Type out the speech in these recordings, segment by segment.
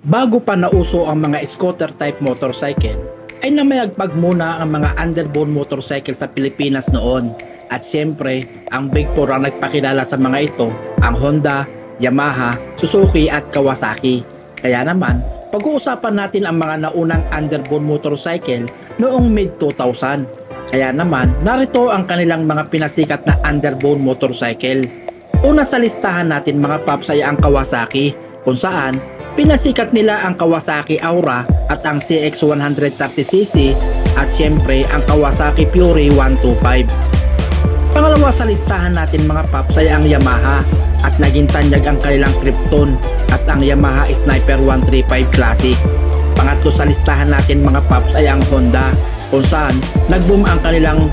Bago pa nauso ang mga scooter type motorcycle, ay namayagpag muna ang mga underbone motorcycle sa Pilipinas noon. At siyempre, ang Big Four ang nagpakilala sa mga ito, ang Honda, Yamaha, Suzuki at Kawasaki. Kaya naman, pag-uusapan natin ang mga naunang underbone motorcycle noong mid-2000. Kaya naman, narito ang kanilang mga pinasikat na underbone motorcycle. Una sa listahan natin mga paps ay ang Kawasaki, kung saan pinasikat nila ang Kawasaki Aura at ang CX130cc at siyempre ang Kawasaki Fury 125. Pangalawa sa listahan natin mga paps ay ang Yamaha at naging tanyag ang kanilang Krypton at ang Yamaha Sniper 135 Classic. Pangatlo sa listahan natin mga paps ay ang Honda, kung saan nagboom ang kanilang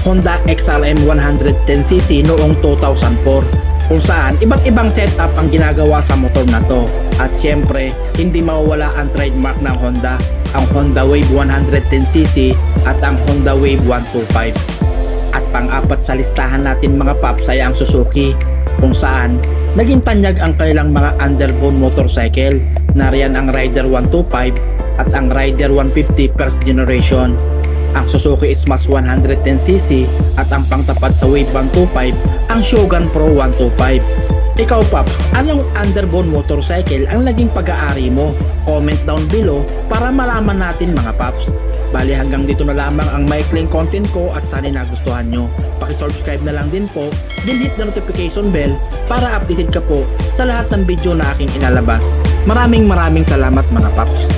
Honda XRM 110cc noong 2004, kung saan iba't ibang setup ang ginagawa sa motor na to. At siyempre, hindi mawawala ang trademark ng Honda, ang Honda Wave 110cc at ang Honda Wave 125. At pang-apat sa listahan natin mga paps ay ang Suzuki, kung saan naging tanyag ang kanilang mga underbone motorcycle, nariyan ang Rider 125 at ang Rider 150 first generation. Ang Suzuki Smash 110cc at ang pangtapat sa Wave 125 ang Shogun Pro 125. Ikaw paps, anong underbone motorcycle ang naging pag-aari mo? Comment down below para malaman natin mga paps. Bali hanggang dito na lamang ang maikling content ko at sana nagustuhan nyo. Paki-subscribe na lang din po, then hit the notification bell para updated ka po sa lahat ng video na aking inalabas. Maraming salamat mga paps.